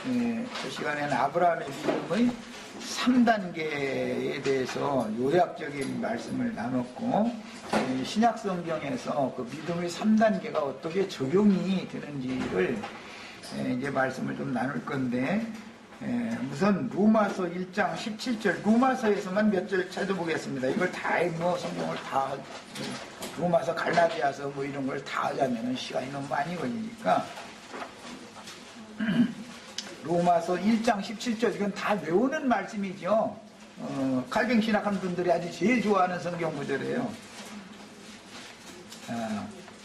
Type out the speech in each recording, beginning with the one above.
그 시간에는 아브라함의 믿음의 3단계에 대해서 요약적인 말씀을 나눴고, 신약 성경에서 그 믿음의 3단계가 어떻게 적용이 되는지를 이제 말씀을 좀 나눌 건데, 우선 로마서 1장 17절, 로마서에서만 몇 절 찾아보겠습니다. 이걸 다 뭐 성경을 다, 로마서 갈라디아서 뭐 이런 걸 다 하자면 시간이 너무 많이 걸리니까, 로마서 1장 17절, 이건 다 외우는 말씀이죠. 칼뱅 신학하는 분들이 아주 제일 좋아하는 성경 구절이에요.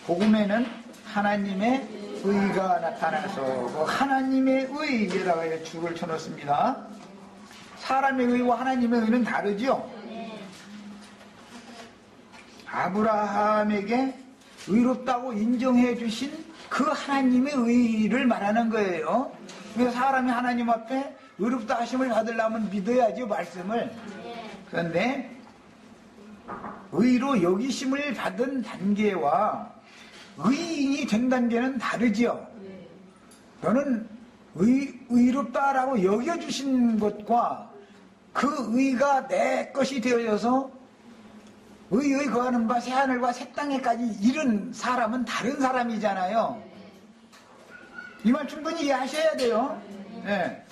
복음에는 하나님의 의가 나타나서, 뭐 하나님의 의에다가 줄을 쳐놓습니다. 사람의 의와 하나님의 의는 다르죠. 아브라함에게 의롭다고 인정해 주신 그 하나님의 의를 말하는 거예요. 그래서 사람이 하나님 앞에 의롭다 하심을 받으려면 믿어야죠, 말씀을. 그런데 의로 여기심을 받은 단계와 의인이 된 단계는 다르죠. 너는 의롭다라고 여겨주신 것과 그 의가 내 것이 되어져서 의의 거하는 바 새하늘과 새 땅에까지 이른 사람은 다른 사람이잖아요. 이 말 충분히 이해하셔야 돼요. 네.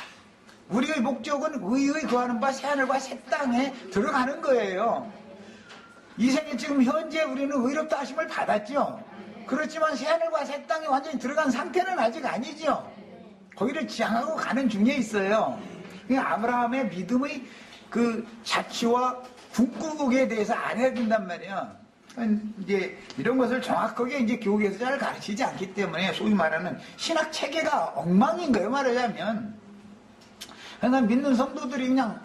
우리의 목적은 의의 거하는 바 새하늘과 새 땅에 들어가는 거예요. 이 생에 지금 현재 우리는 의롭다 하심을 받았죠. 그렇지만 새하늘과 새 땅에 완전히 들어간 상태는 아직 아니죠. 거기를 지향하고 가는 중에 있어요. 아브라함의 믿음의 그 자취와 궁극에 대해서 알아야 된단 말이야. 이제 이런 것을 정확하게 이제 교육에서 잘 가르치지 않기 때문에 소위 말하는 신학 체계가 엉망인 거예요, 말하자면. 그러니까 믿는 성도들이 그냥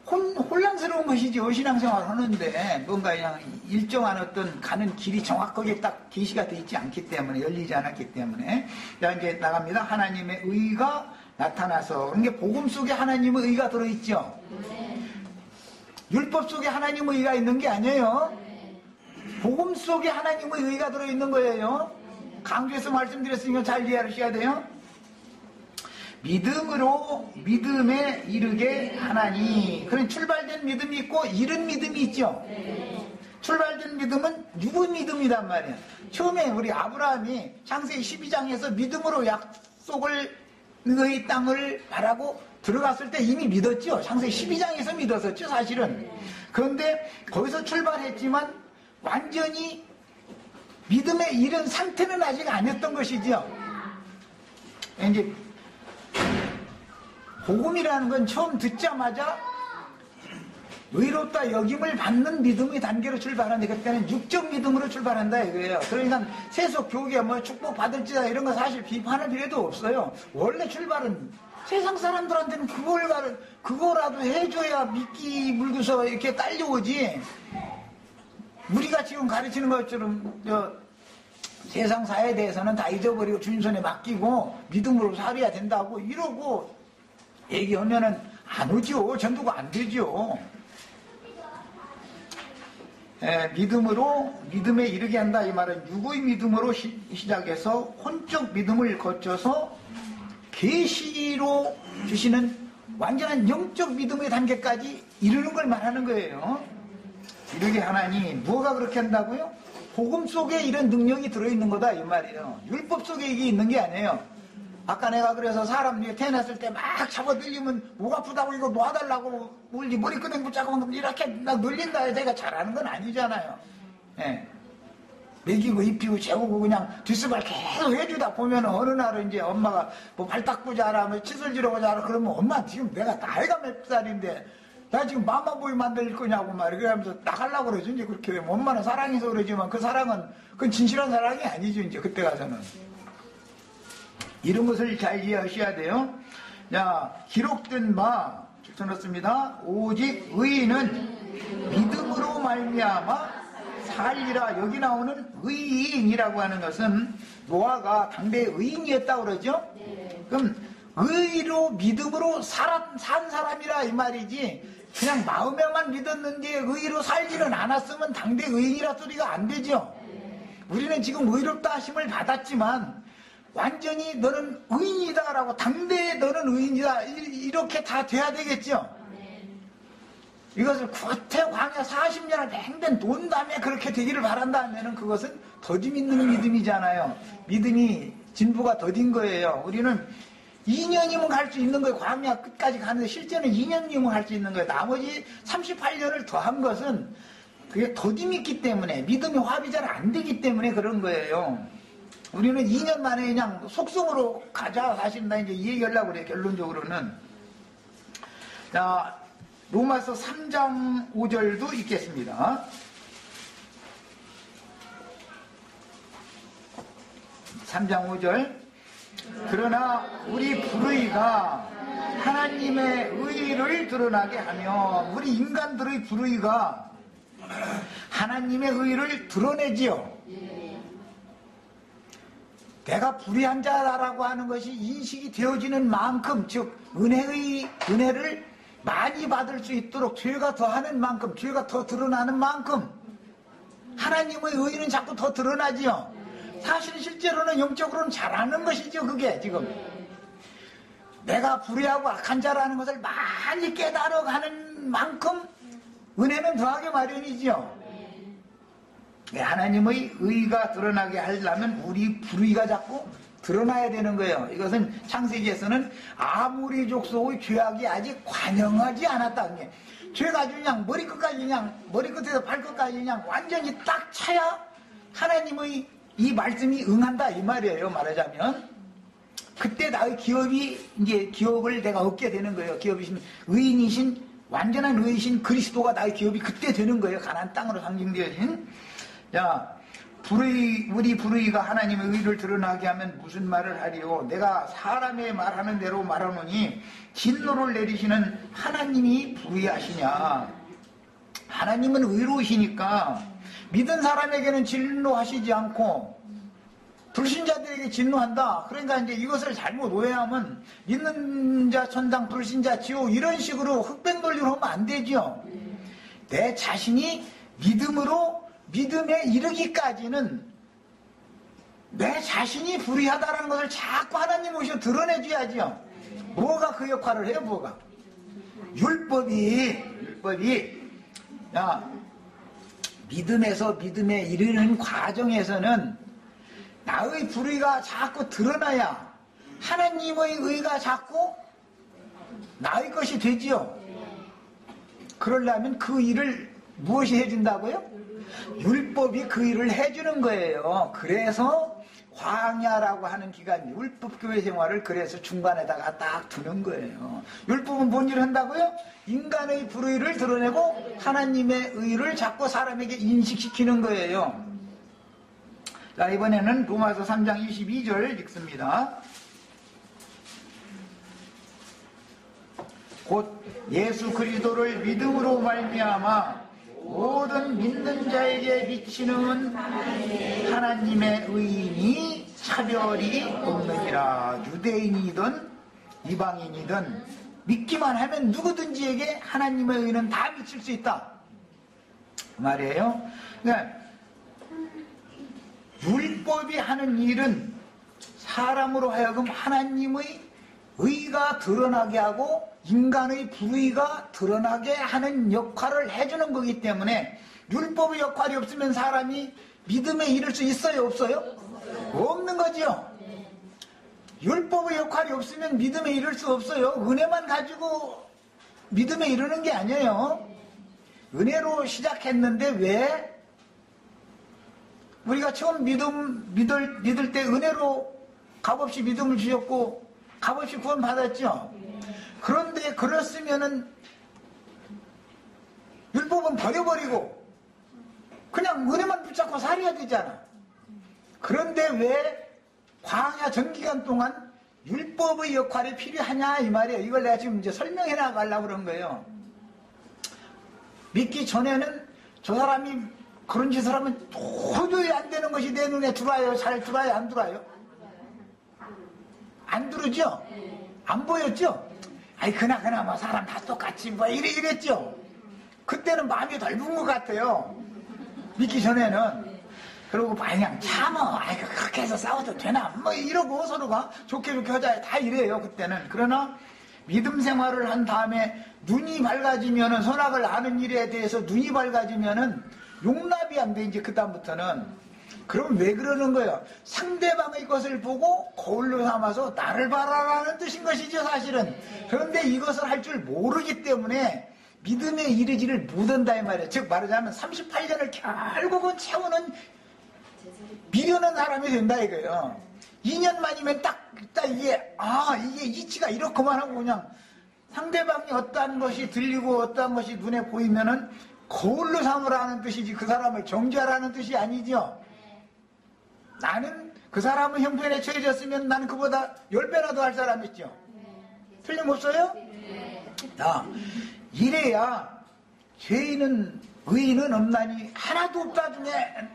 혼란스러운 것이죠. 신앙생활을 하는데 뭔가 그냥 일정한 어떤 가는 길이 정확하게 딱 계시가 되어 있지 않기 때문에, 열리지 않았기 때문에. 자, 이제 나갑니다. 하나님의 의가 나타나서. 그러니까 복음 속에 하나님의 의가 들어있죠. 율법 속에 하나님의 의가 있는 게 아니에요. 복음 속에 하나님의 의가 들어있는 거예요. 강조해서 말씀드렸으니까 잘 이해하셔야 돼요. 믿음으로 믿음에 이르게 하나니. 그런 출발된 믿음이 있고 이른 믿음이 있죠. 출발된 믿음은 누구 믿음이란 말이야. 처음에 우리 아브라함이 창세기 12장에서 믿음으로 약속을 의 땅을 바라고 들어갔을 때 이미 믿었죠. 창세기 12장에서 믿었었죠, 사실은. 그런데 거기서 출발했지만 완전히 믿음에 이른 상태는 아직 아니었던 것이죠. 이제 복음이라는 건 처음 듣자마자 의롭다 여김을 받는 믿음의 단계로 출발하는데, 그때는 육적 믿음으로 출발한다 이거예요. 그러니까 세속 교계 뭐 축복 받을지다 이런 거 사실 비판할 필요도 없어요. 원래 출발은 세상 사람들한테는 그거라도 해줘야 믿기 물고서 이렇게 딸려오지. 우리가 지금 가르치는 것처럼 세상 사회에 대해서는 다 잊어버리고 주님 손에 맡기고 믿음으로 살아야 된다고 이러고 얘기하면은 안 오죠. 전도가 안 되죠. 믿음으로 믿음에 이르게 한다 이 말은 육의 믿음으로 시작해서 혼적 믿음을 거쳐서 계시로 주시는 완전한 영적 믿음의 단계까지 이르는 걸 말하는 거예요. 이르게 하나니 뭐가 그렇게 한다고요? 복음 속에 이런 능력이 들어있는 거다 이 말이에요. 율법 속에 이게 있는 게 아니에요. 아까 내가 그래서 사람 태어났을 때 막 잡아 늘리면 목 아프다고 이거 놓아달라고 울지 머리끄댕 붙잡고 이렇게 막 늘린다 해서 내가 잘하는 건 아니잖아요. 예. 먹이고 입히고 재우고 그냥 뒷수발 계속 해주다 보면 어느 날은 이제 엄마가 뭐 발 닦고 자라 뭐 칫솔 지르고 자라 그러면 엄마 지금 내가 나이가 몇 살인데 나 지금 맘만 보이면 안 될 거냐고 말이야. 그러면서 나가려고 그러죠. 이제 그렇게 되면 엄마는 사랑해서 그러지만 그 사랑은 그건 진실한 사랑이 아니죠. 이제 그때 가서는. 이런 것을 잘 이해하셔야 돼요. 자, 기록된 바 적혀놓습니다. 오직 의인은 믿음으로 말미암아 살리라. 여기 나오는 의인이라고 하는 것은 노아가 당대의 의인이었다고 그러죠. 그럼 의로 믿음으로 산 사람이라 이 말이지, 그냥 마음에만 믿었는데 의로 살지는 않았으면 당대 의인이라 소리가 안 되죠. 우리는 지금 의롭다 하심을 받았지만 완전히 너는 의인이다라고 당대에 너는 의인이다 이렇게 다 돼야 되겠죠. 이것을 겉에 광야 40년을 맹된 돈 다음에 그렇게 되기를 바란다 하면은 그것은 더디 있는 믿음이잖아요. 믿음이 진부가 더딘 거예요. 우리는 2년이면 갈 수 있는 거예요. 광야 끝까지 가는데 실제는 2년이면 갈 수 있는 거예요. 나머지 38년을 더한 것은 그게 더딤이 있기 때문에 믿음이 화합이 잘 안 되기 때문에 그런 거예요. 우리는 2년 만에 그냥 속성으로 가자 사실은 나 이제 이 얘기하려고 그래요. 결론적으로는. 자, 로마서 3장 5절도 읽겠습니다. 3장 5절. 그러나 우리 불의가 하나님의 의를 드러나게 하며 우리 인간들의 불의가 하나님의 의를 드러내지요. 내가 불의한 자라고 하는 것이 인식이 되어지는 만큼, 즉 은혜를 많이 받을 수 있도록 죄가 더하는 만큼, 죄가 더 드러나는 만큼 하나님의 의는 자꾸 더 드러나지요. 사실 실제로는 영적으로는 잘하는 것이죠. 그게 지금 내가 불의하고 악한 자라는 것을 많이 깨달아가는 만큼 은혜는 더하게 마련이죠. 하나님의 의가 드러나게 하려면 우리 불의가 자꾸 드러나야 되는 거예요. 이것은 창세기에서는 아무리 족속의 죄악이 아직 관영하지 않았다. 죄가 그냥 머리끝에서 발끝까지 그냥 완전히 딱 차야 하나님의 이 말씀이 응한다 이 말이에요. 말하자면 그때 나의 기업을 내가 얻게 되는 거예요. 기업이신 의인이신 완전한 의이신 그리스도가 나의 기업이 그때 되는 거예요. 가나안 땅으로 상징되어진. 자, 우리 불의가 하나님의 의를 드러나게 하면 무슨 말을 하리요? 내가 사람의 말하는 대로 말하노니 진노를 내리시는 하나님이 불의하시냐? 하나님은 의로우시니까 믿은 사람에게는 진노하시지 않고 불신자들에게 진노한다. 그러니까 이제 이것을 잘못 오해하면 믿는 자 천당, 불신자 지옥 이런 식으로 흑백 논리로 하면 안 되죠. 내 자신이 믿음에 이르기까지는 내 자신이 불의하다는 것을 자꾸 하나님 오셔 드러내줘야죠. 뭐가 그 역할을 해요? 뭐가? 율법이 믿음에서 믿음에 이르는 과정에서는 나의 불의가 자꾸 드러나야 하나님의 의가 자꾸 나의 것이 되지요. 그러려면 그 일을 무엇이 해준다고요? 율법이 그 일을 해주는 거예요. 그래서 광야라고 하는 기간 율법교회 생활을 그래서 중간에다가 딱 두는 거예요. 율법은 뭔 일을 한다고요? 인간의 불의를 드러내고 하나님의 의를 자꾸 사람에게 인식시키는 거예요. 자, 이번에는 로마서 3장 22절 읽습니다. 곧 예수 그리스도를 믿음으로 말미암아 모든 믿는 자에게 미치는 하나님의 의인이 차별이 없느니라. 유대인이든 이방인이든 믿기만 하면 누구든지에게 하나님의 의는 다 미칠 수 있다 말이에요. 그러니까 율법이 하는 일은 사람으로 하여금 하나님의 의가 드러나게 하고 인간의 불의가 드러나게 하는 역할을 해주는 거기 때문에 율법의 역할이 없으면 사람이 믿음에 이를 수 있어요? 없어요? 없는 거지요. 율법의 역할이 없으면 믿음에 이를 수 없어요. 은혜만 가지고 믿음에 이르는 게 아니에요. 은혜로 시작했는데 왜? 우리가 처음 믿을 때 은혜로 값없이 믿음을 주셨고 값없이 구원 받았죠. 그런데 그랬으면은 율법은 버려버리고 그냥 은혜만 붙잡고 살아야 되잖아. 그런데 왜 광야 전기간 동안 율법의 역할이 필요하냐 이 말이에요. 이걸 내가 지금 이제 설명해 나가려고 그런 거예요. 믿기 전에는 저 사람이 그런 짓을 하면 도저히 안 되는 것이 내 눈에 들어와요. 잘 들어와요? 안 들어와요? 안 들어오죠? 안 보였죠? 아이 그나마 사람 다 똑같이 뭐 이랬죠. 그때는 마음이 덜 분 것 같아요. 믿기 전에는. 그러고 마냥 참어. 아이고 그렇게 해서 싸워도 되나? 뭐 이러고 서로가 좋게 좋게 하자 다 이래요 그때는. 그러나 믿음 생활을 한 다음에 눈이 밝아지면은 선악을 아는 일에 대해서 눈이 밝아지면은 용납이 안 돼 이제 그 다음부터는. 그럼 왜 그러는 거예요? 상대방의 것을 보고 거울로 삼아서 나를 봐라라는 뜻인 것이죠 사실은. 그런데 이것을 할 줄 모르기 때문에 믿음에 이르지를 못한다 이 말이에요. 즉 말하자면 38년을 결국은 채우는 미련한 사람이 된다 이거예요. 2년 만이면 딱 이게 이게 이치가 이렇게만 하고 그냥 상대방이 어떠한 것이 들리고 어떠한 것이 눈에 보이면은 거울로 삼으라는 뜻이지 그 사람을 정죄하라는 뜻이 아니죠. 나는 그 사람은 형편에 처해졌으면 나는 그보다 10배나 더 할 사람이죠. 틀림없어요? 자, 이래야 죄인은 의인은 없나니 하나도 없다 중에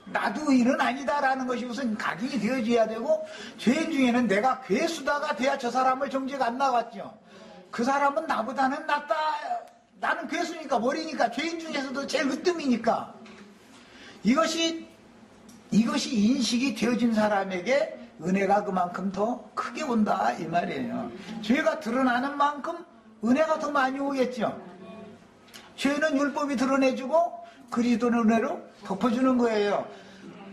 나도 의인은 아니다라는 것이 우선 각인이 되어져야 되고, 죄인 중에는 내가 괴수다가 돼야 저 사람을 정죄가 안 나왔죠. 그 사람은 나보다는 낫다. 나는 괴수니까 머리니까 죄인 중에서도 제일 으뜸이니까. 이것이 인식이 되어진 사람에게 은혜가 그만큼 더 크게 온다 이 말이에요. 죄가 드러나는 만큼 은혜가 더 많이 오겠죠. 죄는 율법이 드러내주고 그리스도의 은혜로 덮어주는 거예요.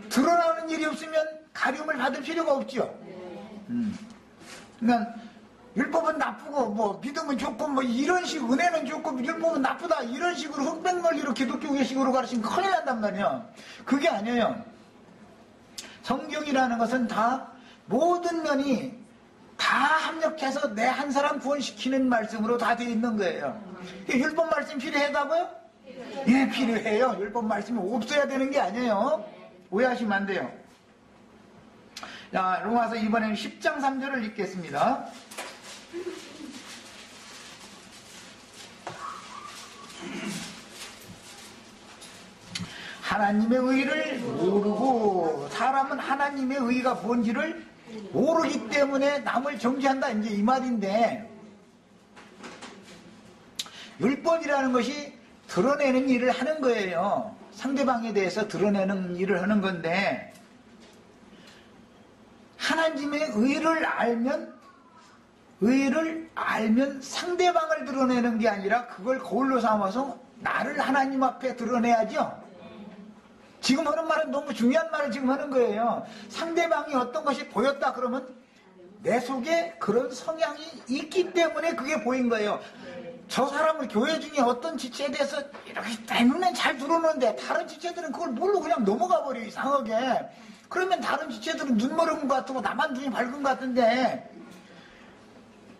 드러나는 일이 없으면 가림을 받을 필요가 없죠. 그러니까 율법은 나쁘고 뭐 믿음은 좋고 뭐 이런 식, 은혜는 좋고 율법은 나쁘다 이런 식으로 흑백논리로 기독교계식으로 가르치면 큰일 난단 말이에요. 그게 아니에요. 성경이라는 것은 다 모든 면이 다 합력해서 내 한 사람 구원시키는 말씀으로 다 되어 있는 거예요. 율법 말씀 필요하다고요? 예, 필요해요. 율법 말씀이 없어야 되는 게 아니에요. 오해하시면 안 돼요. 자, 로마서 이번에는 10장 3절을 읽겠습니다. 하나님의 의를 모르고, 사람은 하나님의 의가 뭔지를 모르기 때문에 남을 정죄한다 이제 이 말인데, 율법이라는 것이 드러내는 일을 하는 거예요. 상대방에 대해서 드러내는 일을 하는 건데, 하나님의 의를 알면 상대방을 드러내는 게 아니라 그걸 거울로 삼아서 나를 하나님 앞에 드러내야죠. 지금 하는 말은 너무 중요한 말을 지금 하는 거예요. 상대방이 어떤 것이 보였다 그러면 내 속에 그런 성향이 있기 때문에 그게 보인 거예요. 저 사람은 교회 중에 어떤 지체에 대해서 이렇게 내 눈엔 잘 들어오는데 다른 지체들은 그걸 모르고 그냥 넘어가 버려 이상하게. 그러면 다른 지체들은 눈 멀은 것 같고 나만 눈이 밝은 것 같은데,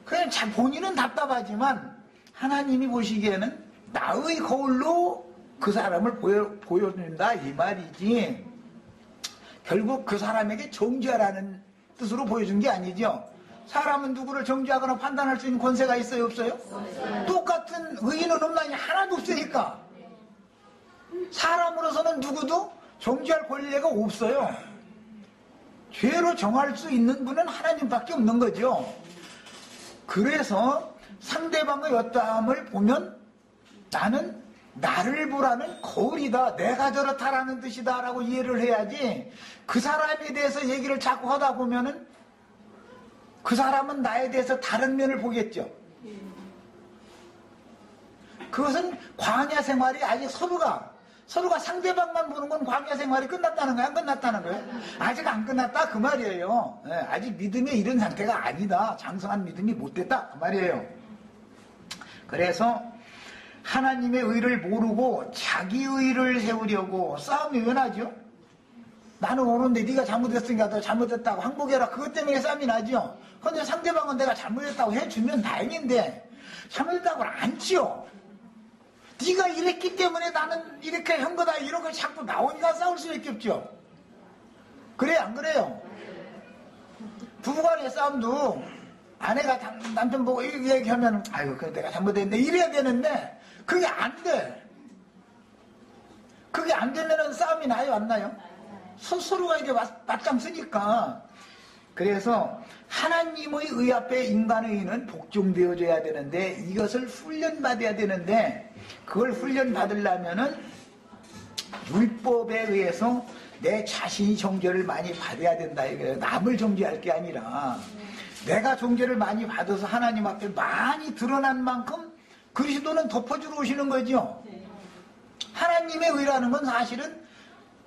그냥 본인은 답답하지만 하나님이 보시기에는 나의 거울로 그 사람을 보여준다 이 말이지, 결국 그 사람에게 정죄하라는 뜻으로 보여준 게 아니죠. 사람은 누구를 정죄하거나 판단할 수 있는 권세가 있어요 없어요? 똑같은 의인은 없나니 하나도 없으니까 사람으로서는 누구도 정죄할 권리가 없어요. 죄로 정할 수 있는 분은 하나님밖에 없는 거죠. 그래서 상대방의 어떠함을 보면 나는 나를 보라는 거울이다, 내가 저렇다라는 뜻이다 라고 이해를 해야지, 그 사람에 대해서 얘기를 자꾸 하다 보면은 그 사람은 나에 대해서 다른 면을 보겠죠. 그것은 광야 생활이 아직 서로가 상대방만 보는 건 광야 생활이 끝났다는 거야, 안 끝났다는 거예요? 아직 안 끝났다 그 말이에요. 네, 아직 믿음에 이른 상태가 아니다, 장성한 믿음이 못 됐다 그 말이에요. 그래서 하나님의 의를 모르고 자기 의를 세우려고 싸움이 왜 나죠? 나는 옳은데 네가 잘못했으니까 너 잘못했다고 항복해라, 그것 때문에 싸움이 나죠. 그런데 상대방은 내가 잘못했다고 해주면 다행인데 잘못했다고 안 치요. 네가 이랬기 때문에 나는 이렇게 한 거다 이런 걸 자꾸 나오니까 싸울 수밖에 없죠. 그래 안 그래요? 부부간의 싸움도 아내가 남편 보고 이렇게 얘기하면 아이고 그래 내가 잘못했네 이래야 되는데 그게 안 돼. 그게 안 되면은 싸움이 나요 안 나요? 서로가 이제 맞짱 쓰니까. 그래서 하나님의 의 앞에 인간의 의는 복종되어져야 되는데, 이것을 훈련받아야 되는데, 그걸 훈련받으려면은 율법에 의해서 내 자신이 정죄를 많이 받아야 된다 이거예요. 남을 정죄할 게 아니라 내가 정죄를 많이 받아서 하나님 앞에 많이 드러난 만큼 그리스도는 덮어주러 오시는 거죠. 하나님의 의라는 건 사실은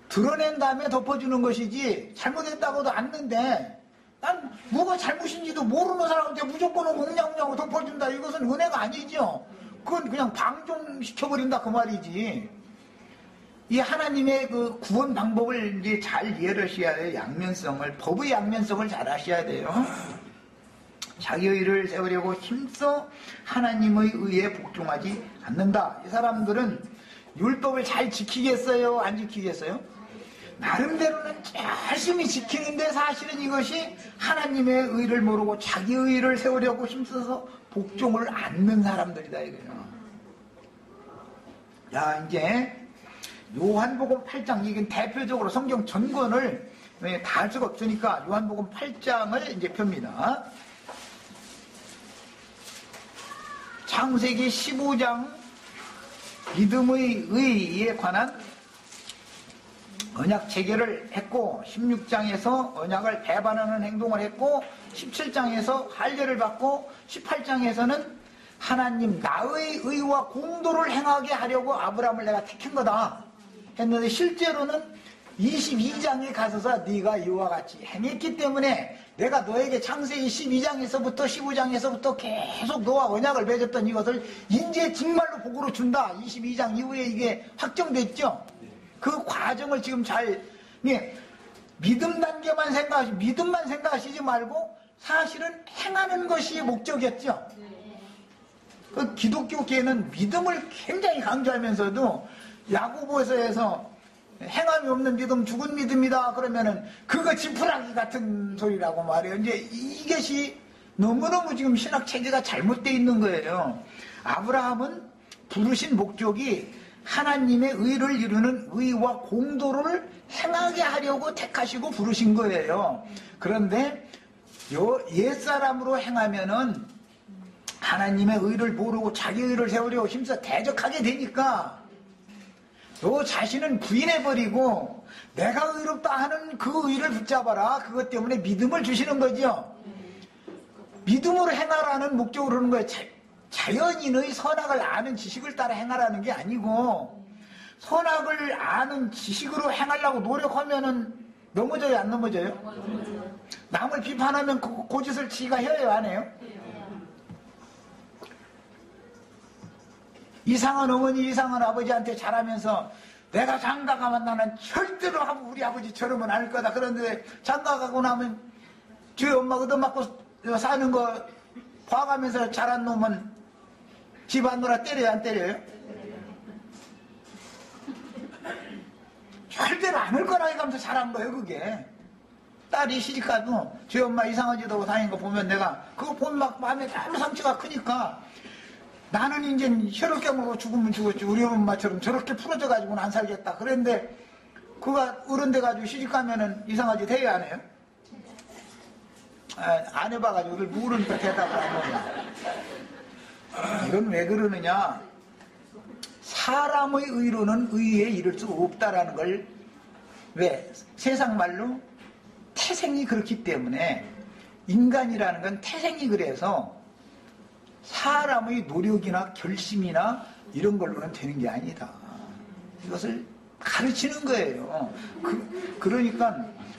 드러낸 다음에 덮어주는 것이지 잘못했다고도 않는데 난 뭐가 잘못인지도 모르는 사람한테 무조건 옹냥옹냥 덮어준다. 이것은 은혜가 아니죠. 그건 그냥 방종시켜버린다 그 말이지. 이 하나님의 그 구원 방법을 이제 잘 이해하셔야 돼요. 양면성을, 법의 양면성을 잘 아셔야 돼요. 자기의 의를 세우려고 힘써 하나님의 의에 복종하지 않는다. 이 사람들은 율법을 잘 지키겠어요? 안 지키겠어요? 나름대로는 열심히 지키는데 사실은 이것이 하나님의 의를 모르고 자기의 의를 세우려고 힘써서 복종을 않는 사람들이다 이거예요. 자, 이제 요한복음 8장, 이건 대표적으로 성경 전권을 다 할 수가 없으니까 요한복음 8장을 이제 펴니다. 창세기 15장 믿음의 의에 관한 언약 체결을 했고 16장에서 언약을 배반하는 행동을 했고 17장에서 할례를 받고 18장에서는 하나님 나의 의와 공도를 행하게 하려고 아브라함을 내가 택한 거다 했는데 실제로는 22장에 가서서 네가 이와 같이 행했기 때문에 내가 너에게 창세기 12장에서부터 15장에서부터 계속 너와 언약을 맺었던 이것을 이제 정말로 복으로 준다. 22장 이후에 이게 확정됐죠. 그 과정을 지금 잘 믿음 단계만 믿음만 생각하시지 말고 사실은 행하는 것이 목적이었죠. 그 기독교계는 믿음을 굉장히 강조하면서도 야고보서에서 행함이 없는 믿음 죽은 믿음이다 그러면은 그거 지푸라기 같은 소리라고 말해요. 이제 이것이 너무너무 지금 신학 체계가 잘못되어 있는 거예요. 아브라함은 부르신 목적이 하나님의 의를 이루는 의와 공도를 행하게 하려고 택하시고 부르신 거예요. 그런데 옛사람으로 행하면은 하나님의 의를 모르고 자기 의를 세우려고 힘써 대적하게 되니까 너 자신은 부인해버리고 내가 의롭다 하는 그 의를 붙잡아라. 그것 때문에 믿음을 주시는 거죠. 믿음으로 행하라는 목적으로 그러는 거예요. 자연인의 선악을 아는 지식을 따라 행하라는 게 아니고 선악을 아는 지식으로 행하려고 노력하면은 넘어져요, 안 넘어져요? 남을 비판하면 그 짓을 지가 해요, 안 해요? 이상한 어머니, 이상한 아버지한테 잘하면서 내가 장가가면 나는 절대로 우리 아버지처럼은 안 할 거다. 그런데 장가가고 나면 저희 엄마 얻어맞고 사는 거 봐가면서 자란 놈은 집안노라 때려요, 안 때려요? 절대로 안 할 거라 해가면서 잘한 거예요, 그게. 딸이 시집가도 저희 엄마 이상한 짓 하고 다니는 거 보면 내가 그거 보면 막 마음에 너무 상처가 크니까 나는 이제 혈액 먹고 죽으면 죽었지 우리 엄마처럼 저렇게 풀어져가지고는 안 살겠다. 그런데 그가 어른 돼가지고 시집가면은 이상한 짓 해야 안 해요? 안 해봐가지고 그걸 모르니까 대답을 안 해요. 이건 왜 그러느냐? 사람의 의로는 의에 이를 수 없다라는 걸 왜? 세상 말로 태생이 그렇기 때문에 인간이라는 건 태생이 그래서 사람의 노력이나 결심이나 이런 걸로는 되는 게 아니다. 이것을 가르치는 거예요. 그러니까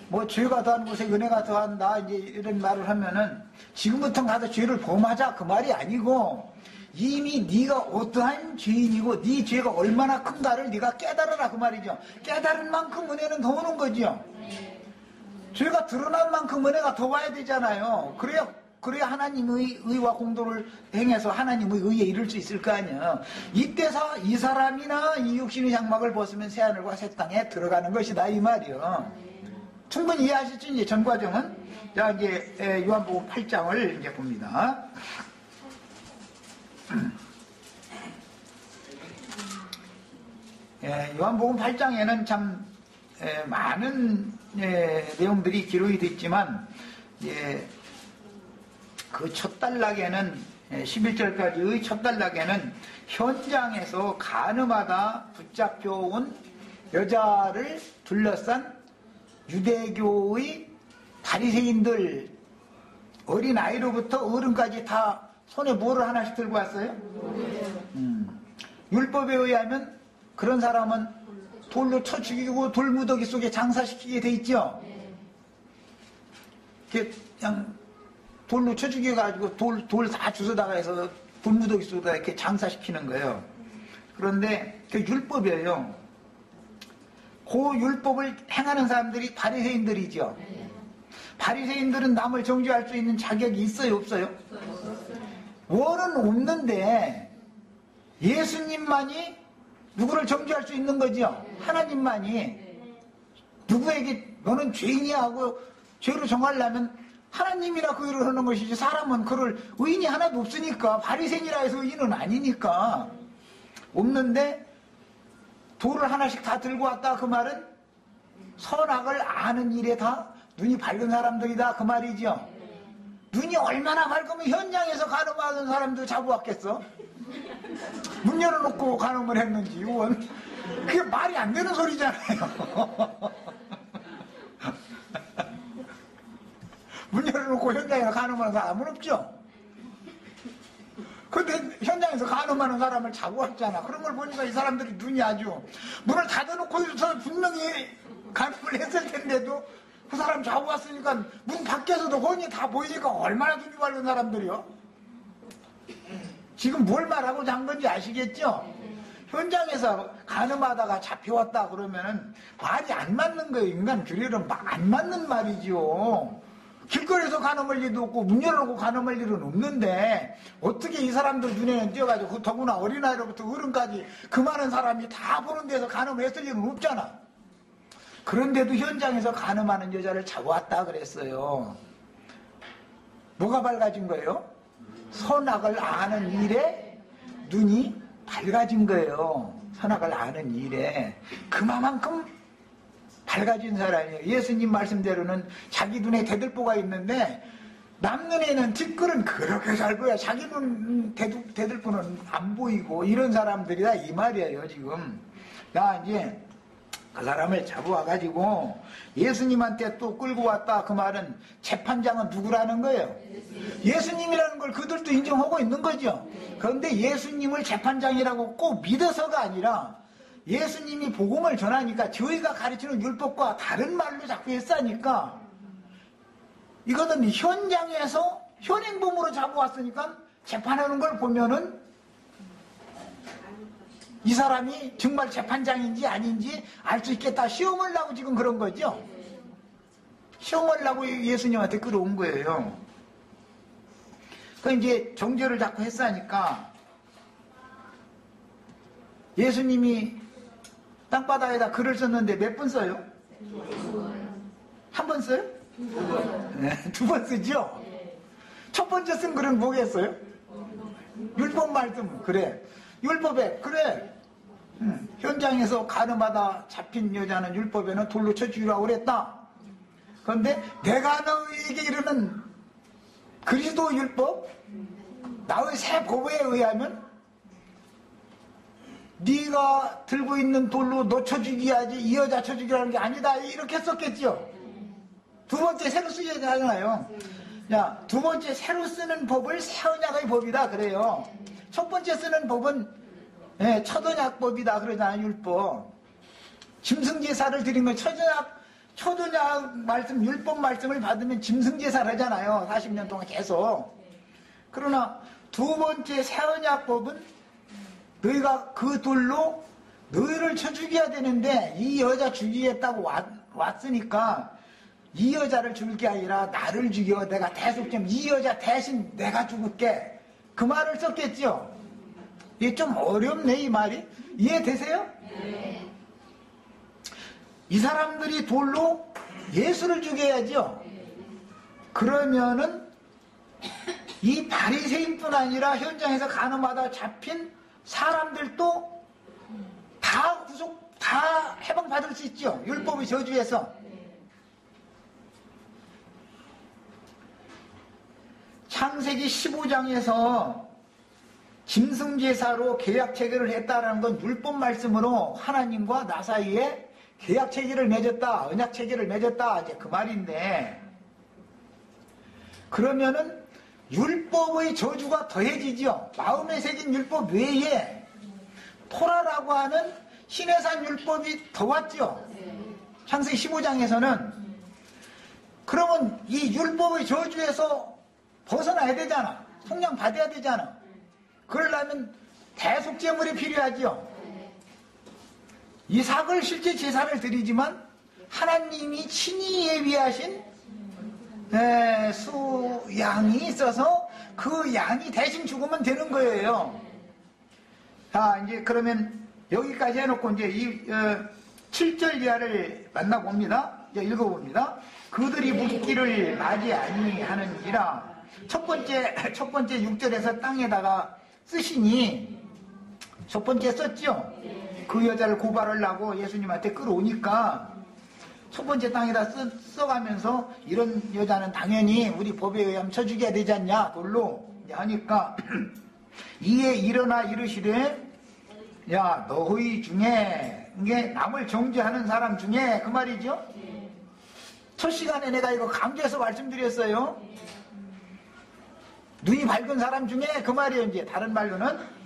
뭐 죄가 더한 곳에 은혜가 더한다 이제 이런 말을 하면은 지금부터 가서 죄를 범하자 그 말이 아니고 이미 네가 어떠한 죄인이고 네 죄가 얼마나 큰가를 네가 깨달아라 그 말이죠. 깨달은 만큼 은혜는 더 오는 거죠. 죄가 드러난 만큼 은혜가 더 와야 되잖아요. 그래야 하나님의 의와 공도를 행해서 하나님의 의에 이룰 수 있을 거 아니에요. 이때서 이 사람이나 이 육신의 장막을 벗으면 새하늘과 새 땅에 들어가는 것이다 이 말이요. 충분히 이해하셨죠? 이제 전 과정은. 자, 이제 요한복음 8장을 이제 봅니다. 요한복음 8장에는 참 많은 내용들이 기록이 됐지만 그 첫 단락에는 11절까지의 첫 단락에는 현장에서 가늠하다 붙잡혀온 여자를 둘러싼 유대교의 바리새인들 어린아이로부터 어른까지 다 손에 뭐를 하나씩 들고 왔어요? 율법에 의하면 그런 사람은 돌로 쳐 죽이고 돌무더기 속에 장사시키게 돼 있죠? 그냥 돌로 쳐 죽여가지고 돌 다 주워다가 해서 돌무더기 속에다 이렇게 장사시키는 거예요. 그런데 그 율법이에요. 그 율법을 행하는 사람들이 바리새인들이죠. 바리새인들은 남을 정죄할 수 있는 자격이 있어요, 없어요? 원은 없는데 예수님만이 누구를 정죄할 수 있는 거죠. 하나님만이 누구에게 너는 죄인이야 하고 죄로 정하려면 하나님이라 그 일을 하는 것이지, 사람은 그럴 의인이 하나도 없으니까, 바리새인이라 해서 의인은 아니니까. 없는데 돌을 하나씩 다 들고 왔다 그 말은 선악을 아는 일에 다 눈이 밝은 사람들이다 그 말이죠. 눈이 얼마나 밝으면 현장에서 간음하는 사람도 잡아왔겠어? 문 열어놓고 간음을 했는지, 이건 그게 말이 안 되는 소리잖아요. 문 열어놓고 현장에서 간음하는 사람은 없죠. 근데 현장에서 간음하는 사람을 잡아왔잖아. 그런 걸 보니까 이 사람들이 눈이 아주, 문을 닫아놓고서 분명히 간음을 했을 텐데도 그 사람 잡아왔으니까 문 밖에서도 훤히 다 보이니까 얼마나 눈이 밝은 사람들이요? 지금 뭘 말하고자 한 건지 아시겠죠? 현장에서 간음하다가 잡혀왔다 그러면은 말이 안 맞는 거예요. 인간 규례는 안 맞는 말이죠. 길거리에서 간음할 일도 없고 문 열어놓고 간음할 일은 없는데 어떻게 이 사람들 눈에는 띄어가지고, 더구나 어린아이로부터 어른까지 그 많은 사람이 다 보는 데서 간음을 했을 일은 없잖아. 그런데도 현장에서 간음하는 여자를 잡아왔다 그랬어요. 뭐가 밝아진 거예요? 선악을 아는 일에 눈이 밝아진 거예요. 선악을 아는 일에 그만큼 밝아진 사람이에요. 예수님 말씀대로는 자기 눈에 대들보가 있는데 남 눈에는 뒷글은 그렇게 잘 보여. 자기 눈 대들보는 안 보이고, 이런 사람들이다 이 말이에요. 지금 이제 그 사람을 잡아와가지고 예수님한테 또 끌고 왔다 그 말은 재판장은 누구라는 거예요? 예수님이라는 걸 그들도 인정하고 있는 거죠. 그런데 예수님을 재판장이라고 꼭 믿어서가 아니라 예수님이 복음을 전하니까 저희가 가르치는 율법과 다른 말로 자꾸 했으니까, 이거는 현장에서 현행범으로 잡아왔으니까 재판하는 걸 보면은 이 사람이 정말 재판장인지 아닌지 알 수 있겠다. 시험을 하고 지금 그런 거죠. 시험을 하고 예수님한테 끌어온 거예요. 그 이제 정죄를 자꾸 했으니까 예수님이 땅바닥에다 글을 썼는데 몇 번 써요? 한 번 써요? 네, 2번 쓰죠? 첫 번째 쓴 글은 뭐겠어요? 율법 말씀. 그래, 율법에 그래, 현장에서 간음하다 잡힌 여자는 율법에는 돌로 쳐 죽이라고 그랬다. 그런데 내가 너에게 이르는 그리스도 율법, 나의 새 법에 의하면 네가 들고 있는 돌로 너 쳐 죽여야지, 이 여자 쳐 죽이라는 게 아니다, 이렇게 썼겠죠. 두 번째 새로 쓰셔야 하잖아요. 자, 두 번째 새로 쓰는 법을 새 언약의 법이다 그래요. 첫 번째 쓰는 법은 첫 언약법이다 그러잖아요. 율법. 짐승제사를 드린 건 첫 언약 말씀, 율법 말씀을 받으면 짐승제사를 하잖아요. 40년 동안 계속. 그러나 두 번째 새 언약법은 너희가 그 돌로 너희를 쳐 죽여야 되는데 이 여자 죽이겠다고 왔으니까 이 여자를 죽일 게 아니라 나를 죽여, 내가 대속점, 이 여자 대신 내가 죽을게, 그 말을 썼겠죠. 이게 좀 어렵네 이 말이. 이해되세요? 네. 이 사람들이 돌로 예수를 죽여야죠. 그러면은 이 바리새인뿐 아니라 현장에서 간음하다 잡힌 사람들도 다 해방받을 수 있죠. 율법의 저주에서. 창세기 15장에서 짐승제사로 계약 체결을 했다라는 건 율법 말씀으로 하나님과 나 사이에 계약 체계를 맺었다, 언약 체계를 맺었다, 이제 그 말인데, 그러면은 율법의 저주가 더해지죠. 마음에 새긴 율법 외에 토라라고 하는 시내산 율법이 더 왔죠. 창세기 15장에서는. 그러면 이 율법의 저주에서 벗어나야 되잖아. 속량 받아야 되잖아. 그러려면 대속제물이 필요하죠. 이삭을 실제 제사를 드리지만 하나님이 친히 예비하신 수양이 있어서 그 양이 대신 죽으면 되는 거예요. 자, 이제 그러면 여기까지 해놓고 이제 이 7절 이하를 만나봅니다. 이제 읽어봅니다. 그들이 묻기를 맞이 아니하는지라. 첫 번째 6절에서 땅에다가 쓰시니, 첫 번째 썼죠. 그 여자를 고발하려고 예수님한테 끌어오니까 첫 번째 땅에다 써가면서 이런 여자는 당연히 우리 법에 의하면 쳐 죽여야 되지 않냐 돌로 하니까 이에 일어나 이르시되 야 너희 중에 이게 남을 정죄하는 사람 중에 그 말이죠. 첫 시간에 내가 이거 강조해서 말씀드렸어요. 눈이 밝은 사람 중에 그 말이에요. 이제 다른 말로는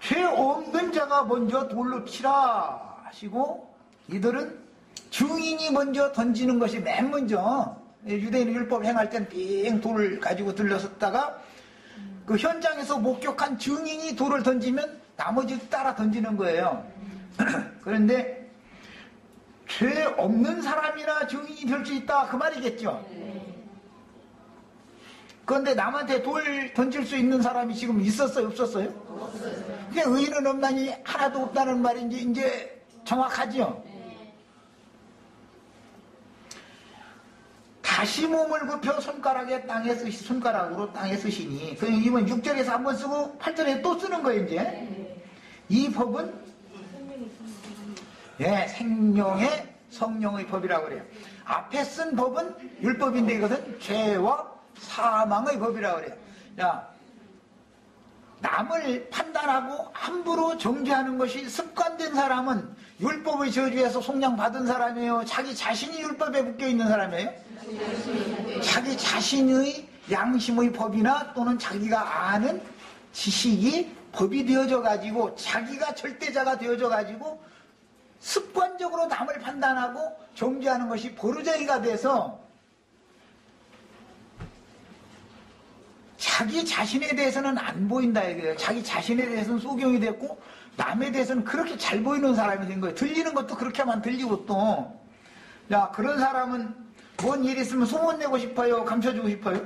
죄 없는 자가 먼저 돌로 치라 하시고 이들은 증인이 먼저 던지는 것이 맨 먼저. 유대인 율법 행할 땐 빙 돌을 가지고 들러섰다가 그 현장에서 목격한 증인이 돌을 던지면 나머지 따라 던지는 거예요. 그런데 죄 없는 사람이나 증인이 될 수 있다 그 말이겠죠. 그런데 남한테 돌 던질 수 있는 사람이 지금 있었어요? 없었어요? 없었어요. 그게 의인은 없나니 하나도 없다는 말인지 이제 정확하죠. 다시 몸을 굽혀 손가락으로 땅에 쓰시니. 그 이번 6절에서 한번 쓰고 8절에 또 쓰는 거예요, 이제. 이 법은 생명의 성령의 법이라고 그래요. 앞에 쓴 법은 율법인데 이것은 죄와 사망의 법이라고 그래요. 야, 남을 판단하고 함부로 정죄하는 것이 습관된 사람은 율법의 저주에서 속량받은 사람이에요? 자기 자신이 율법에 묶여있는 사람이에요? 자기 자신의 양심의 법이나 또는 자기가 아는 지식이 법이 되어져 가지고 자기가 절대자가 되어져 가지고 습관적으로 남을 판단하고 정죄하는 것이 버르장이가 돼서 자기 자신에 대해서는 안 보인다 이거예요. 자기 자신에 대해서는 소경이 됐고 남에 대해서는 그렇게 잘 보이는 사람이 된 거예요. 들리는 것도 그렇게만 들리고 또. 야, 그런 사람은 뭔 일 있으면 소문내고 싶어요? 감춰주고 싶어요?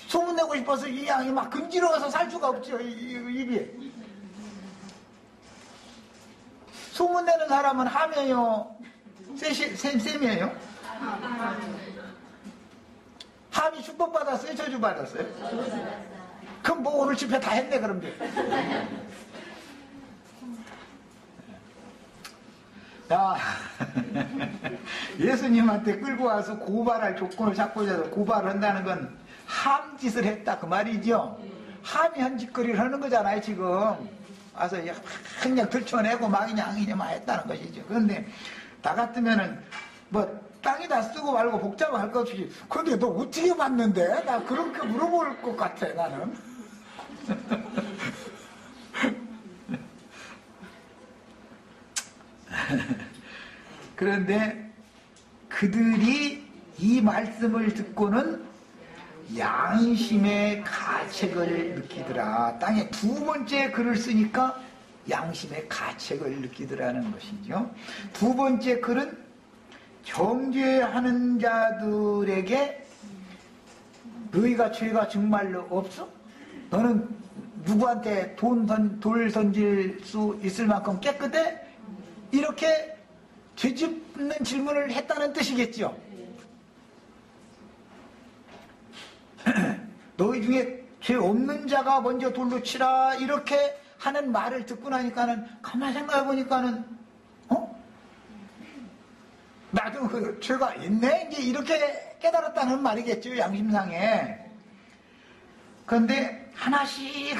소문내고 싶어서 이 양이 막 금지러워서 살 수가 없죠. 입이. 소문내는 사람은 함이에요? 셈이에요? 함이 축복받았어요? 저주받았어요? 그럼 뭐 오늘 집회 다 했네 그럼 돼. 자, 예수님한테 끌고 와서 고발할 조건을 잡고자 고발을 한다는 건 함짓을 했다 그 말이죠. 함이 한 짓거리를 하는 거잖아요 지금. 와서 그냥 들춰내고 막 그냥 했다는 것이죠. 그런데 나 같으면은 뭐 땅에다 쓰고 말고 복잡할 것 없이 근데 너 어떻게 봤는데? 나 그렇게 물어볼 것 같아 나는. 그런데 그들이 이 말씀을 듣고는 양심의 가책을 느끼더라. 땅에 두 번째 글을 쓰니까 양심의 가책을 느끼더라는 것이죠. 두 번째 글은 정죄하는 자들에게 너희가 죄가 정말로 없어? 너는 누구한테 돌 던질 수 있을 만큼 깨끗해? 이렇게 죄짓는 질문을 했다는 뜻이겠죠. 너희 중에 죄 없는 자가 먼저 돌로 치라 이렇게 하는 말을 듣고 나니까는 가만히 생각해 보니까는 나도 그 죄가 있네 이제 이렇게 깨달았다는 말이겠죠 양심상에. 그런데 하나씩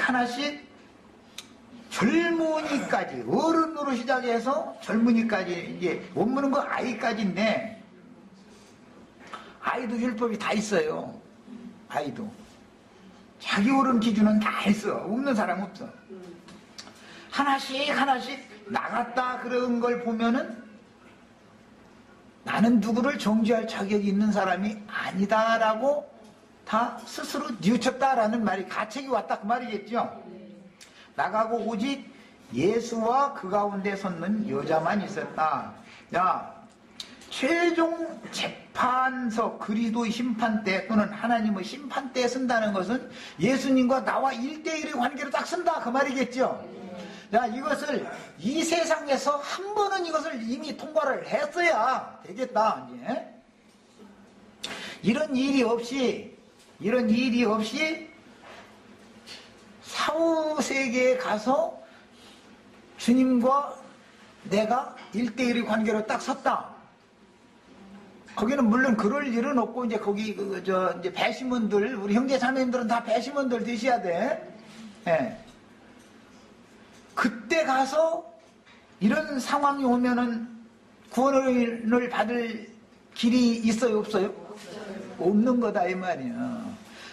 젊은이까지, 어른으로 시작해서 젊은이까지, 이제 원문은 그 아이까지인데, 아이도 율법이 다 있어요. 아이도. 자기 옳은 기준은 다 있어. 없는 사람 없어. 하나씩 나갔다 그런 걸 보면은 나는 누구를 정죄할 자격이 있는 사람이 아니다라고 다 스스로 뉘우쳤다라는 말이 가책이 왔다 그 말이겠죠. 나가고 오직 예수와 그 가운데 섰는 여자만 있었다. 야, 최종 재판서 그리스도의 심판대 또는 하나님의 심판대에 쓴다는 것은 예수님과 나와 1대1의 관계로 딱 쓴다 그 말이겠죠. 자, 이것을 이 세상에서 한 번은 이것을 이미 통과를 했어야 되겠다. 이제 이런 일이 없이 사후세계에 가서 주님과 내가 1대1의 관계로 딱 섰다. 거기는 물론 그럴 일은 없고, 이제 거기, 이제 배심원들, 우리 형제 자매님들은 다 배심원들 되셔야 돼. 예. 그때 가서 이런 상황이 오면은 구원을 받을 길이 있어요, 없어요? 없는 거다, 이 말이야.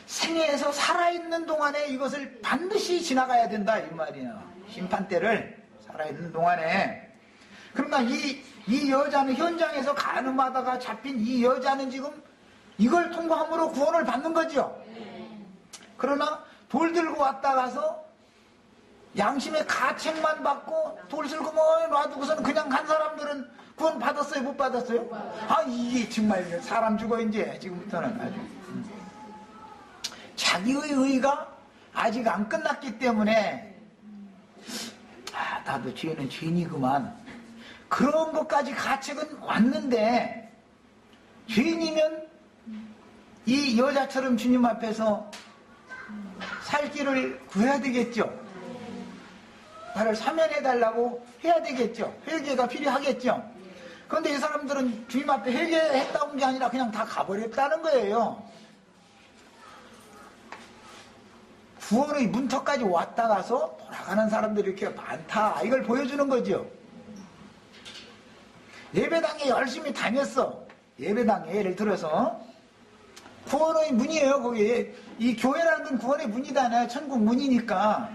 생애에서 살아있는 동안에 이것을 반드시 지나가야 된다, 이 말이야. 심판대를 살아있는 동안에. 그러니까 이 여자는 현장에서 가늠하다가 잡힌 이 여자는 지금 이걸 통과함으로 구원을 받는 거죠. 그러나 돌 들고 왔다 가서 양심의 가책만 받고 돌 들고 뭐 놔두고서는 그냥 간 사람들은 구원 받았어요, 못 받았어요? 아, 이게 정말 사람 죽어 이제 지금부터는 아주 자기의 의가 아직 안 끝났기 때문에 나도 죄는 죄인이구만. 그런 것까지 가책은 왔는데 죄인이면 이 여자처럼 주님 앞에서 살 길을 구해야 되겠죠. 나를 사면해달라고 해야 되겠죠. 회개가 필요하겠죠. 그런데 이 사람들은 주님 앞에 회개했다 온 게 아니라 그냥 다 가버렸다는 거예요. 구원의 문턱까지 왔다 가서 돌아가는 사람들이 이렇게 많다. 이걸 보여주는 거죠. 예배당에 열심히 다녔어. 예배당에 예를 들어서 구원의 문이에요. 거기 이 교회라는 건 구원의 문이다. 천국 문이니까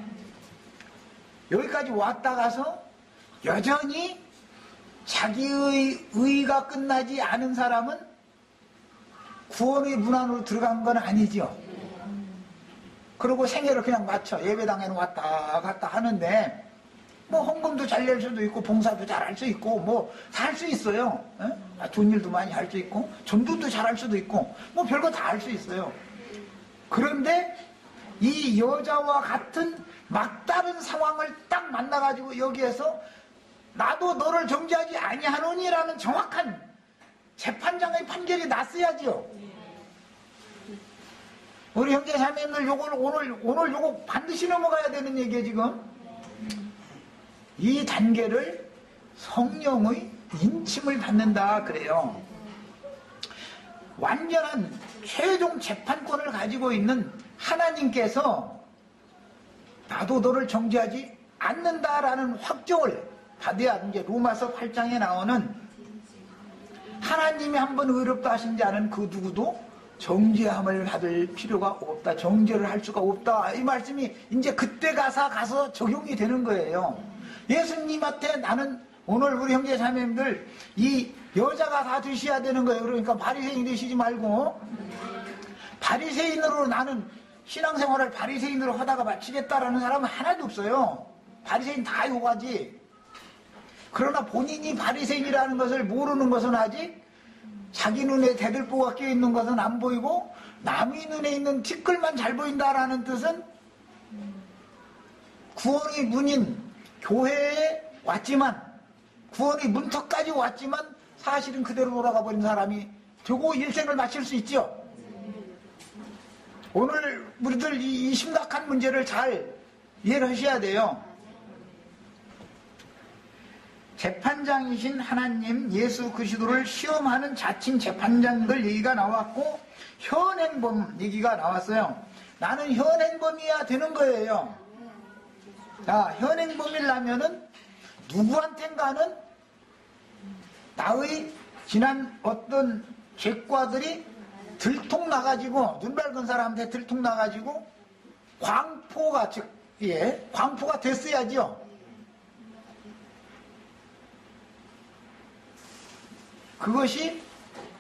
여기까지 왔다 가서 여전히 자기의 의가 끝나지 않은 사람은 구원의 문 안으로 들어간 건 아니죠. 그리고 생애를 그냥 마쳐 예배당에는 왔다 갔다 하는데 뭐 헌금도 잘 낼 수도 있고 봉사도 잘 할 수 있고 뭐 다 할 수 있어요. 좋은 일도 많이 할 수 있고 전도도 잘 할 수도 있고 뭐 별거 다 할 수 있어요. 그런데 이 여자와 같은 막다른 상황을 딱 만나가지고 여기에서 나도 너를 정죄하지 아니하노니라는 정확한 재판장의 판결이 났어야죠. 우리 형제 자매님들 요걸 오늘 요거 반드시 넘어가야 되는 얘기예요. 지금 이 단계를 성령의 인침을 받는다 그래요. 완전한 최종 재판권을 가지고 있는 하나님께서 나도 너를 정죄하지 않는다라는 확정을 받아야 이제 로마서 8장에 나오는 하나님이 한번 의롭다 하신 자는 그 누구도 정죄함을 받을 필요가 없다. 정죄를 할 수가 없다. 이 말씀이 이제 그때 가서 적용이 되는 거예요. 예수님한테 나는 오늘 우리 형제 자매님들 이 여자가 다 되셔야 되는 거예요. 그러니까 바리새인 되시지 말고 바리새인으로 나는 신앙생활을 바리새인으로 하다가 마치겠다라는 사람은 하나도 없어요. 바리새인 다 요가지. 그러나 본인이 바리새인이라는 것을 모르는 것은 아직 자기 눈에 대들보가 껴있는 것은 안 보이고 남의 눈에 있는 티끌만 잘 보인다라는 뜻은 구원의 문인 교회에 왔지만 구원의 문턱까지 왔지만 사실은 그대로 돌아가 버린 사람이 되고 일생을 마칠 수 있죠. 오늘 우리들 이 심각한 문제를 잘 이해를 하셔야 돼요. 재판장이신 하나님 예수 그리스도를 시험하는 자칭 재판장들 얘기가 나왔고 현행범 얘기가 나왔어요. 나는 현행범이야 되는 거예요. 자, 현행범이라면은 누구한텐가는 나의 지난 어떤 죄과들이 들통나가지고, 눈 밝은 사람한테 들통나가지고 광포가, 즉, 예, 광포가 됐어야죠. 그것이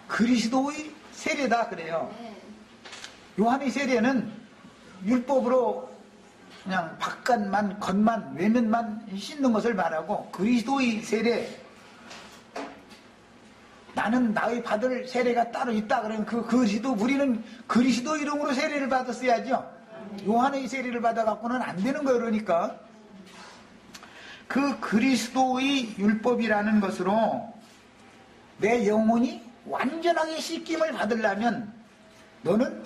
그리스도의 세례다 그래요. 요한의 세례는 율법으로 그냥 바깥만, 겉만, 외면만 씻는 것을 말하고, 그리스도의 세례, 나는 나의 받을 세례가 따로 있다 그러면 그 그리스도, 우리는 그리스도 이름으로 세례를 받았어야죠. 요한의 세례를 받아갖고는 안 되는 거예요. 그러니까 그 그리스도의 율법이라는 것으로 내 영혼이 완전하게 씻김을 받으려면 너는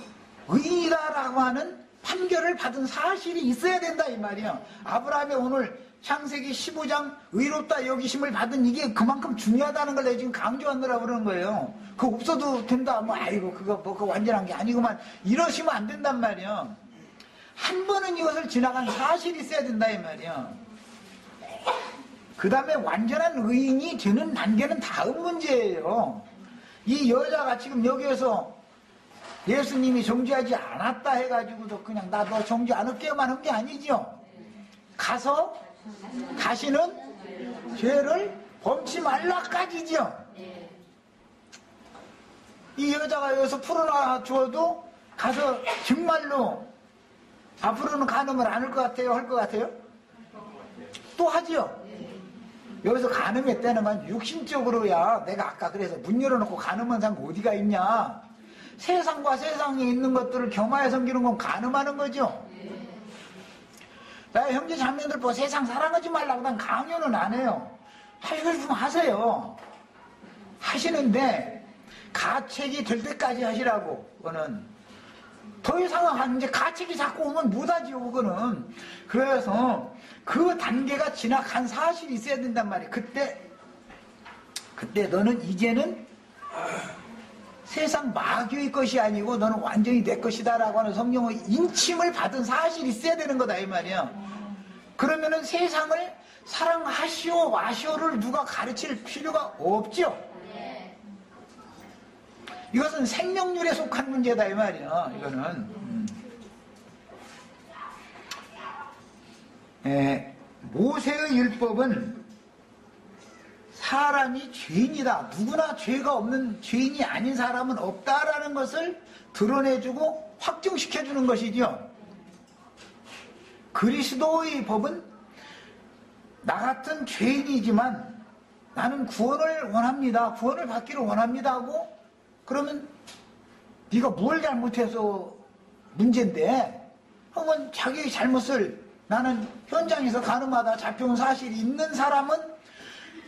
의인이다라고 하는 판결을 받은 사실이 있어야 된다 이 말이야. 아브라함의 오늘 창세기 15장 의롭다 여기심을 받은 이게 그만큼 중요하다는 걸 내가 지금 강조하느라고 그러는 거예요. 그거 없어도 된다. 뭐 아이고 그거 완전한 게 아니구만. 이러시면 안 된단 말이야. 한 번은 이것을 지나간 사실이 있어야 된다 이 말이야. 그 다음에 완전한 의인이 되는 단계는 다음 문제예요. 이 여자가 지금 여기에서 예수님이 정죄하지 않았다 해가지고도 그냥 나 너 정죄 않을게요만 한 게 아니죠. 가서 다시는 죄를 범치 말라까지죠. 이 여자가 여기서 풀어놔 주어도 가서 정말로 앞으로는 간음을 안 할 것 같아요? 할 것 같아요? 또 하죠. 여기서 간음했다는 건 육신적으로야. 내가 아까 그래서 문 열어놓고 간음한 사람 어디가 있냐. 세상과 세상에 있는 것들을 겸하여 섬기는 건 간음하는 거죠. 나 형제 자매들 보고 세상 사랑하지 말라고 난 강요는 안 해요. 하시고 싶으면 하세요. 하시는데 가책이 될 때까지 하시라고. 그거는 더 이상은 이제 가책이 자꾸 오면 못하지요. 그거는. 그래서 그 단계가 지나간 사실이 있어야 된단 말이에요. 그때 너는 이제는 세상 마귀의 것이 아니고 너는 완전히 내 것이다 라고 하는 성령의 인침을 받은 사실이 있어야 되는 거다 이 말이야. 그러면은 세상을 사랑하시오 마시오를 누가 가르칠 필요가 없죠. 이것은 생명률에 속한 문제다 이 말이야. 이거는 모세의 율법은 사람이 죄인이다. 누구나 죄가 없는 죄인이 아닌 사람은 없다라는 것을 드러내주고 확증시켜주는 것이죠. 그리스도의 법은 나 같은 죄인이지만 나는 구원을 원합니다. 구원을 받기를 원합니다 하고 그러면 네가 뭘 잘못해서 문제인데 한번 자기의 잘못을 나는 현장에서 간음하다 잡혀온 사실이 있는 사람은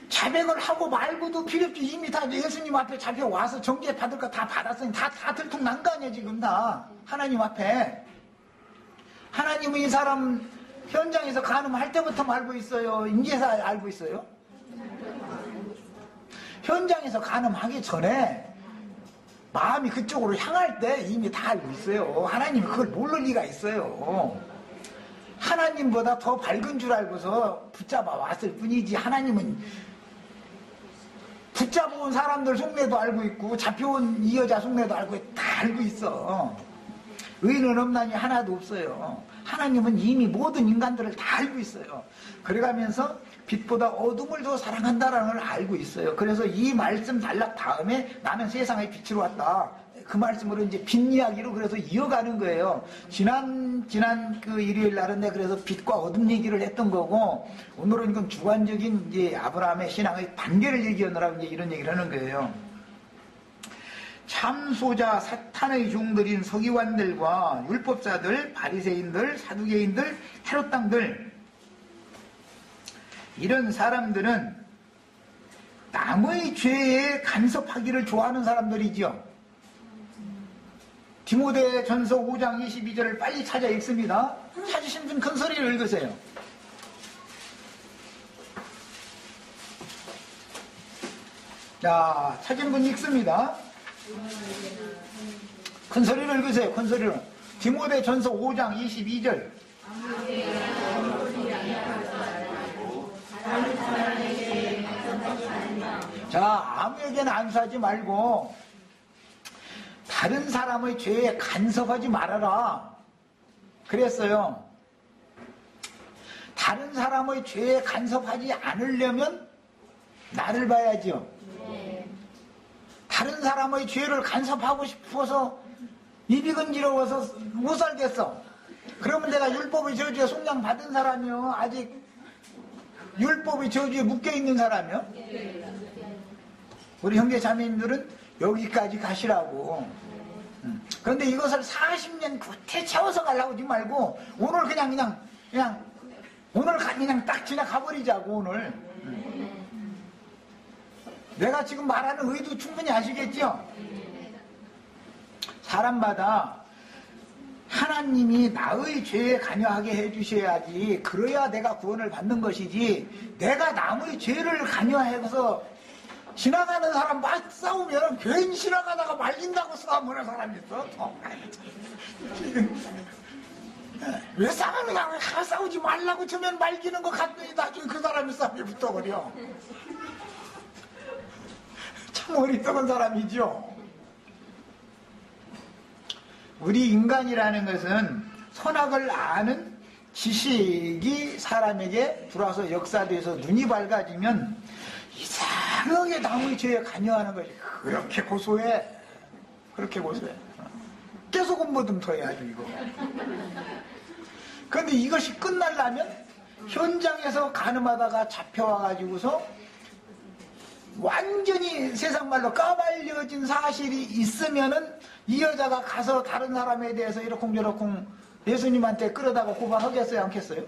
자백을 하고 말고도 필요 없지. 이미 다 예수님 앞에 잡혀와서 정죄 받을 거 다 받았으니 다 들통난 거 아니야 지금 다. 하나님 앞에. 하나님은 이 사람 현장에서 간음할 때부터 알고 있어요? 인제서 알고 있어요? 현장에서 간음하기 전에 마음이 그쪽으로 향할 때 이미 다 알고 있어요. 하나님이 그걸 모를 리가 있어요. 하나님보다 더 밝은 줄 알고서 붙잡아 왔을 뿐이지 하나님은 붙잡아온 사람들 속내도 알고 있고 잡혀온 이 여자 속내도 알고 다 알고 있어. 의인은 없나니 하나도 없어요. 하나님은 이미 모든 인간들을 다 알고 있어요. 그래가면서 빛보다 어둠을 더 사랑한다라는 걸 알고 있어요. 그래서 이 말씀 단락 다음에 나는 세상의 빛으로 왔다. 그 말씀으로 이제 빛 이야기로 그래서 이어가는 거예요. 지난 그 일요일 날은 내가 그래서 빛과 어둠 얘기를 했던 거고, 오늘은 이건 주관적인 이제 아브라함의 신앙의 단계를 얘기하느라고 이제 이런 얘기를 하는 거예요. 참소자 사탄의 종들인 서기관들과 율법사들, 바리새인들, 사두개인들, 헤롯 당들, 이런 사람들은 남의 죄에 간섭하기를 좋아하는 사람들이죠. 디모데 전서 5장 22절을 빨리 찾아 읽습니다. 찾으신 분 큰 소리를 읽으세요. 자, 찾은 분 읽습니다. 큰 소리를 읽으세요. 큰 소리로. 디모데 전서 5장 22절. 자, 아무에게나 안수하지 말고 다른 사람의 죄에 간섭하지 말아라 그랬어요. 다른 사람의 죄에 간섭하지 않으려면 나를 봐야죠. 다른 사람의 죄를 간섭하고 싶어서 입이 근지러워서 못 살겠어. 그러면 내가 율법의 저주에 속량 받은 사람이요, 아직 율법의 저주에 묶여있는 사람이요? 우리 형제 자매님들은 여기까지 가시라고. 그런데 이것을 40년 구태 채워서 가려고 하지 말고 오늘 그냥 오늘 그냥 딱 지나가버리자고. 오늘 내가 지금 말하는 의도 충분히 아시겠죠? 사람마다 하나님이 나의 죄에 관여하게 해주셔야지, 그래야 내가 구원을 받는 것이지, 내가 남의 죄를 관여해서 지나가는 사람 막 싸우면 괜히 지나가다가 말린다고 싸우는 사람이 있어. 왜 싸우느냐고, 싸우지 말라고 처면 말기는 것 같더니 나중에 그 사람이 싸움에 붙어버려. 참 어리석은 사람이죠. 우리 인간이라는 것은 선악을 아는 지식이 사람에게 들어와서 역사돼서 눈이 밝아지면 이상하게 남의 죄에 관여하는 것이 그렇게 고소해. 그렇게 고소해. 계속 엄모듬터해 아주 이거. 그런데 이것이 끝나려면 현장에서 가늠하다가 잡혀와가지고서 완전히 세상 말로 까발려진 사실이 있으면은 이 여자가 가서 다른 사람에 대해서 이러쿵저러쿵 예수님한테 끌어다가 고발하겠어요, 않겠어요?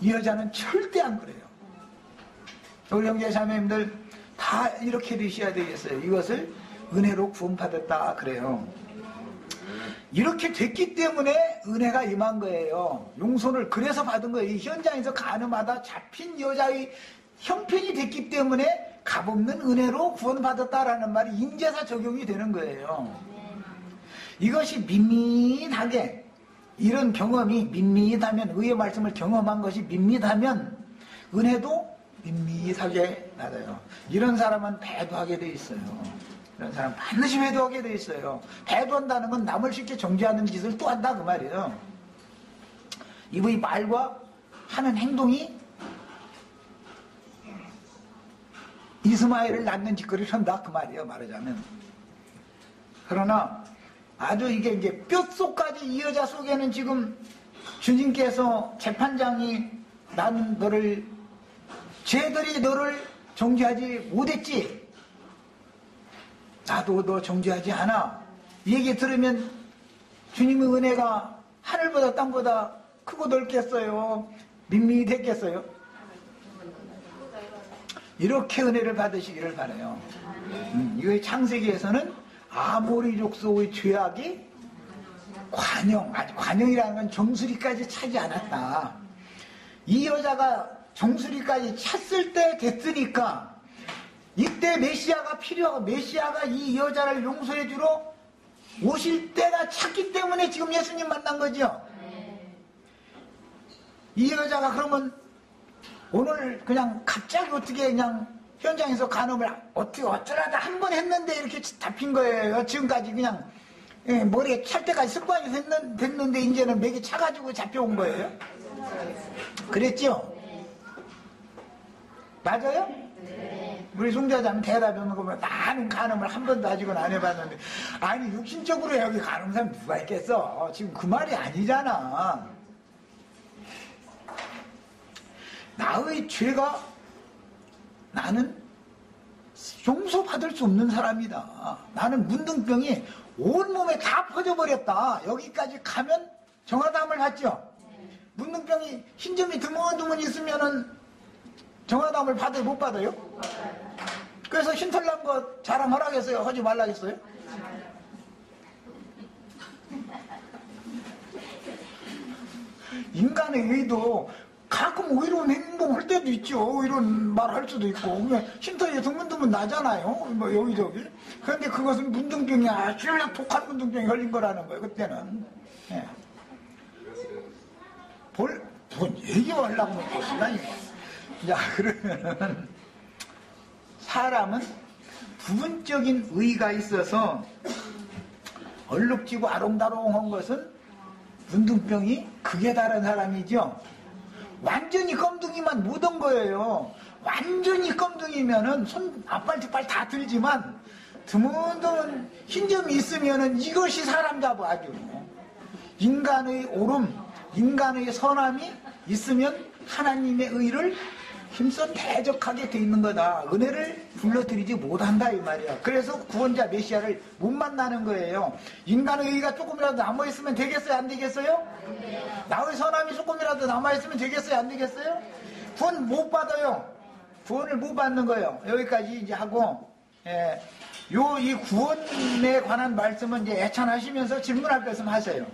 이 여자는 절대 안 그래요. 우리 형제 자매님들 다 이렇게 되셔야 되겠어요. 이것을 은혜로 구원받았다 그래요. 이렇게 됐기 때문에 은혜가 임한 거예요. 용서를 그래서 받은 거예요. 이 현장에서 가늠하다 잡힌 여자의 형편이 됐기 때문에 값없는 은혜로 구원받았다라는 말이 인제사 적용이 되는 거예요. 이것이 밋밋하게, 이런 경험이 밋밋하면, 의의 말씀을 경험한 것이 밋밋하면 은혜도 밋밋하게 나아요. 이런 사람은 배도하게 돼 있어요. 이런 사람 반드시 배도하게 돼 있어요. 배도한다는 건 남을 쉽게 정죄하는 짓을 또 한다 그 말이에요. 이의 말과 하는 행동이 이스마엘을 낳는 짓거리를 한다 그 말이에요, 말하자면. 그러나 아주 이게 이제 뼛속까지 이 여자 속에는 지금 주님께서 재판장이 난 너를, 쟤들이 너를 정죄하지 못했지, 나도 너 정죄하지 않아, 이 얘기 들으면 주님의 은혜가 하늘보다 땅보다 크고 넓겠어요? 밋밋했겠어요? 이렇게 은혜를 받으시기를 바라요. 이거 창세기에서는 아모리 족속의 죄악이 관영, 아주 관영이라는 건 정수리까지 차지 않았다. 이 여자가 정수리까지 찼을 때 됐으니까 이때 메시아가 필요하고, 메시아가 이 여자를 용서해 주러 오실 때가 찼기 때문에 지금 예수님 만난 거죠. 이 여자가 그러면 오늘 그냥 갑자기 어떻게 그냥 현장에서 간음을 어떻게 어쩌라다 한 번 했는데 이렇게 잡힌 거예요. 지금까지 그냥 머리에 찰 때까지 습관이 됐는데 이제는 맥이 차가지고 잡혀온 거예요. 그랬죠? 맞아요? 우리 송자자면 대답하는 거 보면 나는 간음을 한 번도 아직은 안 해봤는데, 아니 육신적으로 여기 간음 사람 누가 있겠어? 지금 그 말이 아니잖아. 나의 죄가, 나는 용서받을 수 없는 사람이다. 나는 문둥병이 온몸에 다 퍼져버렸다. 여기까지 가면 정화담을 받죠. 문둥병이 흰점이 드문드문 있으면은 정화담을 받아요, 못 받아요? 그래서 흰털난 거 자랑하라겠어요? 하지 말라겠어요? 인간의 의도 가끔 의로운 행동할 때도 있죠. 의로운 말 할 수도 있고. 흰털이 드문드문 나잖아요. 뭐 여기저기. 그런데 그것은 문둥병이 아주 독한 문둥병이 걸린 거라는 거예요. 그때는. 예. 뭔 얘기하려고 하면 되시다니. 자, 그러면은 사람은 부분적인 의가 있어서 얼룩지고 아롱다롱한 것은 문둥병이 극에 달한 사람이죠. 완전히 껌둥이만 묻은 거예요. 완전히 껌둥이면은 손 앞발 뒷발 다 들지만 드문드문 흰 점이 있으면은 이것이 사람다고 아주 인간의 옳음, 인간의 선함이 있으면 하나님의 의를 힘써 대적하게 돼 있는 거다. 은혜를 불러들이지 못한다 이 말이야. 그래서 구원자 메시아를 못 만나는 거예요. 인간의 의가 조금이라도 남아있으면 되겠어요? 안 되겠어요? 나의 선함이 조금이라도 남아있으면 되겠어요? 안 되겠어요? 구원 못 받아요. 구원을 못 받는 거예요. 여기까지 이제 하고, 이 구원에 관한 말씀은 이제 애찬하시면서 질문할 말씀 하세요.